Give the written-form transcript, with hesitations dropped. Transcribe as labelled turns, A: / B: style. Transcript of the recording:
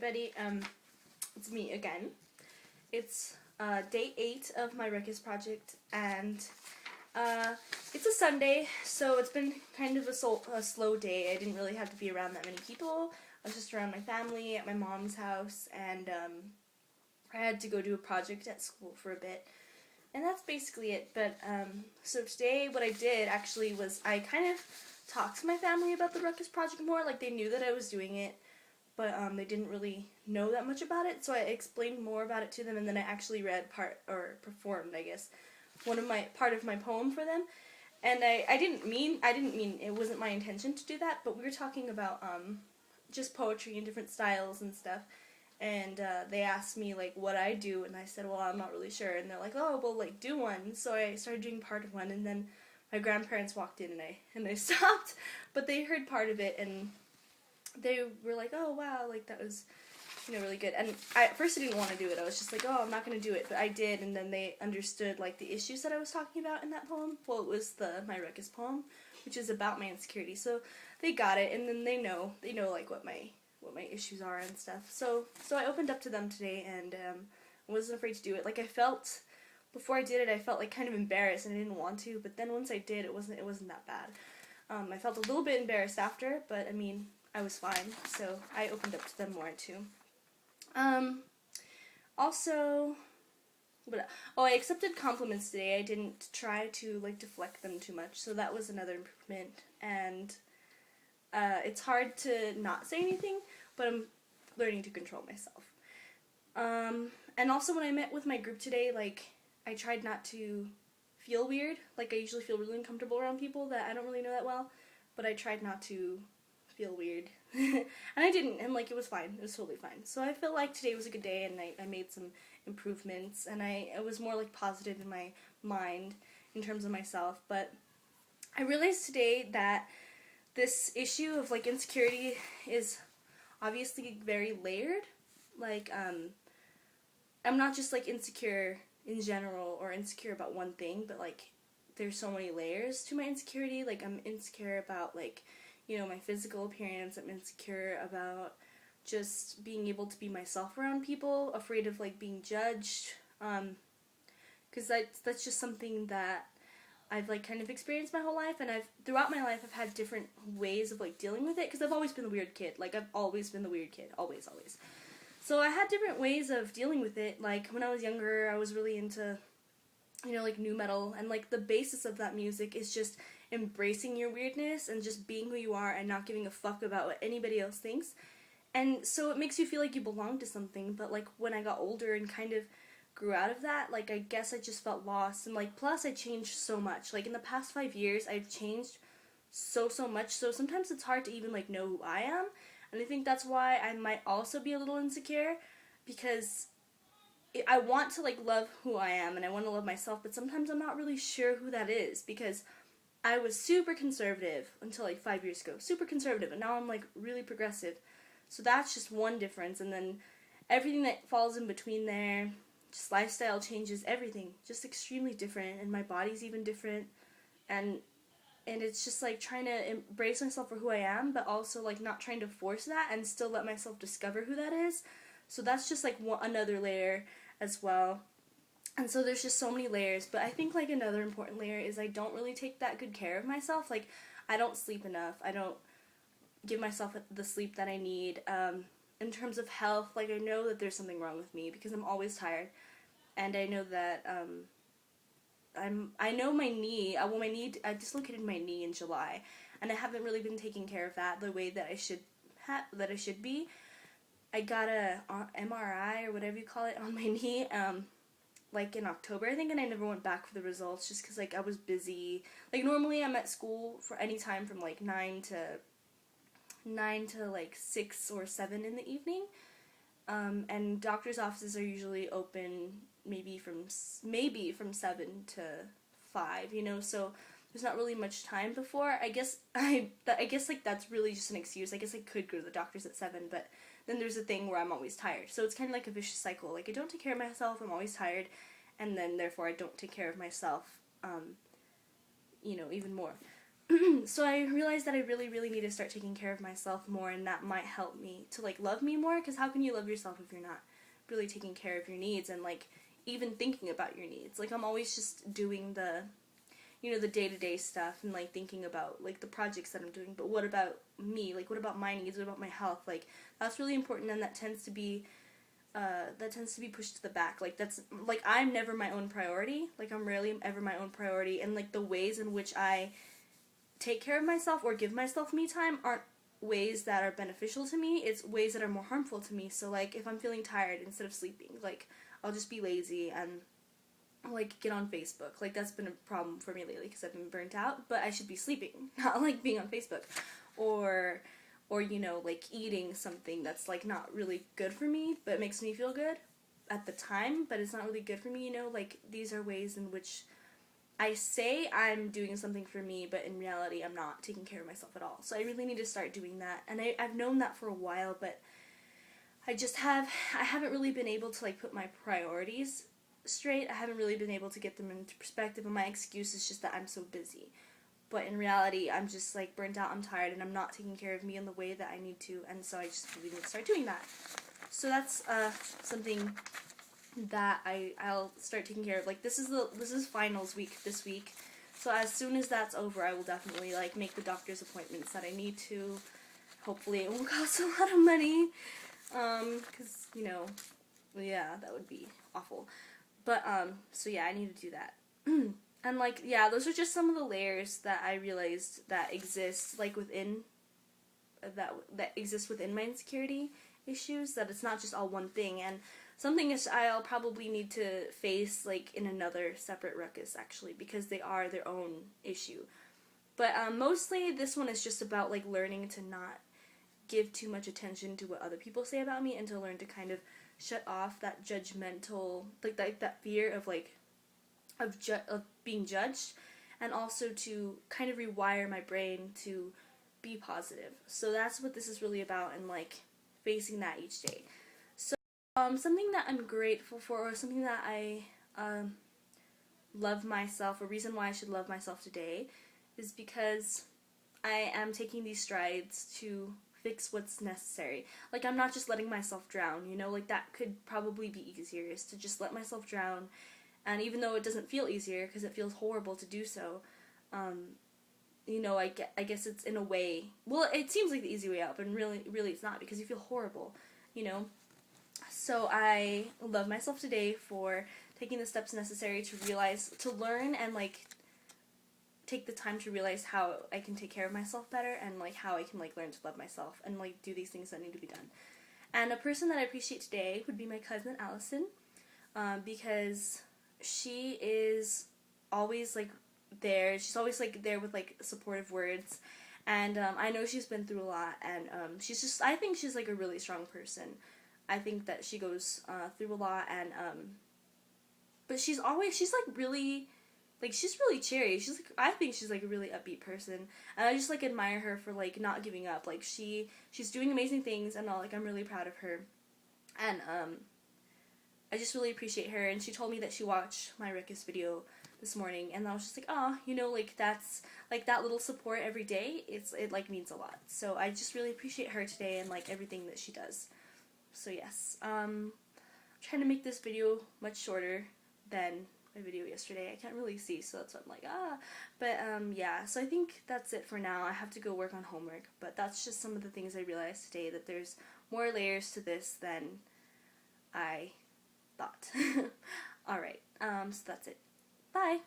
A: everybody. It's me again. It's day 8 of my RUHCUS project, and it's a Sunday, so it's been kind of a slow day. I didn't really have to be around that many people. I was just around my family at my mom's house, and I had to go do a project at school for a bit. And that's basically it. But so today what I did actually was I kind of talked to my family about the RUHCUS project more. Like, they knew that I was doing it, but they didn't really know that much about it. So I explained more about it to them, and then I actually performed, I guess, part of my poem for them. And I didn't mean it wasn't my intention to do that, but we were talking about just poetry and different styles and stuff. And they asked me, like, what I do, and I said, well, I'm not really sure. And they're like, oh, well, like, do one. So I started doing part of one, and then my grandparents walked in, and I stopped, but they heard part of it, and they were like, oh, wow, like, that was, really good. And at first I didn't want to do it. I was just like, oh, I'm not going to do it, but I did, and then they understood, like, the issues that I was talking about in that poem. Well, it was my RUHCUS poem, which is about my insecurity, so they got it, and then they know, like, what my issues are and stuff. So I opened up to them today, and I wasn't afraid to do it. Like, before I did it, I felt like kind of embarrassed, and I didn't want to, but then once I did, it wasn't that bad. I felt a little bit embarrassed after, but I mean, I was fine, so I opened up to them more too. Also, I accepted compliments today. I didn't try to, like, deflect them too much, so that was another improvement, and it's hard to not say anything, but I'm learning to control myself. And also when I met with my group today, like, I tried not to feel weird. Like, I usually feel really uncomfortable around people that I don't really know that well, but I tried not to feel weird. And I didn't, and, like, it was fine. It was totally fine. So I feel like today was a good day, and I made some improvements, and I was more, like, positive in my mind in terms of myself. But I realized today that this issue of, like, insecurity is obviously very layered. Like, I'm not just, like, insecure in general or insecure about one thing, but, like, there's so many layers to my insecurity. Like, I'm insecure about, like, my physical appearance. I'm insecure about just being able to be myself around people, afraid of, like, being judged, because that's just something that I've, like, kind of experienced my whole life, and throughout my life, I've had different ways of, like, dealing with it, because I've always been the weird kid. Like, I've always been the weird kid. Always. So I had different ways of dealing with it. Like, when I was younger, I was really into, like, nu metal, and, like, the basis of that music is just embracing your weirdness and just being who you are and not giving a fuck about what anybody else thinks. And so it makes you feel like you belong to something, but, like, when I got older and kind of grew out of that, like, I guess I just felt lost, and, like, plus I changed so much. Like, in the past 5 years, I've changed so much, so sometimes it's hard to even, like, know who I am, and I think that's why I might also be a little insecure, because I want to, like, love who I am, and I want to love myself, but sometimes I'm not really sure who that is, because I was super conservative until, like, 5 years ago, super conservative, and now I'm, like, really progressive, so that's just one difference, and then everything that falls in between there, just lifestyle changes, everything, just extremely different, and my body's even different, and it's just, like, trying to embrace myself for who I am, but also, like, not trying to force that, and still let myself discover who that is. So that's just, like, another layer as well, and so there's just so many layers. But I think, like, another important layer is I don't really take that good care of myself. Like, I don't sleep enough, I don't give myself the sleep that I need. In terms of health, like, I know that there's something wrong with me because I'm always tired, and I know that, I know my knee, I dislocated my knee in July, and I haven't really been taking care of that the way that I should be. I got a MRI, or whatever you call it, on my knee, like, in October, I think, and I never went back for the results, just because, like, I was busy. Like, normally I'm at school for any time from, like, 9 to like 6 or 7 in the evening, and doctor's offices are usually open maybe from 7 to 5, so there's not really much time before. I guess like, that's really just an excuse. I guess I could go to the doctor's at 7, but then there's a thing where I'm always tired, so it's kind of like a vicious cycle. Like, I don't take care of myself, I'm always tired, and then therefore I don't take care of myself, even more. So I realized that I really, really need to start taking care of myself more, and that might help me to, like, love me more, because how can you love yourself if you're not really taking care of your needs and, like, even thinking about your needs? Like, I'm always just doing the, you know, the day-to-day stuff and, like, thinking about, like, the projects that I'm doing, but what about me? Like, what about my needs? What about my health? Like, that's really important, and that tends to be pushed to the back. Like, that's, like, I'm never my own priority. Like, I'm rarely ever my own priority, and, like, the ways in which I take care of myself or give myself me time aren't ways that are beneficial to me. It's ways that are more harmful to me. So, like, if I'm feeling tired, instead of sleeping, like, I'll just be lazy and, like, get on Facebook. Like, that's been a problem for me lately because I've been burnt out, but I should be sleeping, not, like, being on Facebook. Or, you know, like, eating something that's, like, not really good for me, but makes me feel good at the time, but it's not really good for me, you know? Like, these are ways in which I say I'm doing something for me, but in reality I'm not taking care of myself at all. So I really need to start doing that. And I've known that for a while, but I haven't really been able to, like, put my priorities straight. I haven't really been able to get them into perspective, and my excuse is just that I'm so busy. But in reality, I'm just, like, burnt out, I'm tired, and I'm not taking care of me in the way that I need to, and so I just really need to start doing that. So that's something that I'll start taking care of. Like, this is finals week this week, so as soon as that's over, I will definitely, like, make the doctor's appointments that I need to. Hopefully it won't cost a lot of money, because, you know, yeah, that would be awful. But so yeah, I need to do that. And, like, yeah, those are just some of the layers that I realized that exist, like, within that exist within my insecurity issues, that it's not just all one thing, and something is I'll probably need to face, like, in another separate ruckus, actually, because they are their own issue. But mostly this one is just about, like, learning to not give too much attention to what other people say about me, and to learn to kind of shut off that judgmental, like, that fear of, like, of being judged, and also to kind of rewire my brain to be positive. So that's what this is really about, and, like, facing that each day. So something that I'm grateful for, or something that I love myself, a reason why I should love myself today, is because I am taking these strides to fix what's necessary. Like, I'm not just letting myself drown, you know? Like, that could probably be easier, is to just let myself drown. And even though it doesn't feel easier, because it feels horrible to do so, you know, I guess it's in a way, well, it seems like the easy way out, but really it's not, because you feel horrible, you know? So I love myself today for taking the steps necessary to learn, and, like, take the time to realize how I can take care of myself better, and, like, how I can, like, learn to love myself, and, like, do these things that need to be done. And a person that I appreciate today would be my cousin Allison, because she is always, like, there. She's always, like, there with, like, supportive words, and I know she's been through a lot, and I think she's, like, a really strong person. I think that she goes through a lot, and but she's like, really, like, she's really cheery. I think she's, like, a really upbeat person, and I just, like, admire her for, like, not giving up. Like, she's doing amazing things, and like, I'm really proud of her, and I just really appreciate her. And she told me that she watched my RUHCUS video this morning, and I was just like, oh, you know, like, that's, like, that little support every day, it, like, means a lot. So I just really appreciate her today, and, like, everything that she does. So yes, I'm trying to make this video much shorter than my video yesterday. I can't really see, so that's why I'm like, but yeah, so I think that's it for now. I have to go work on homework, but that's just some of the things I realized today, that there's more layers to this than I thought. Alright, so that's it. Bye!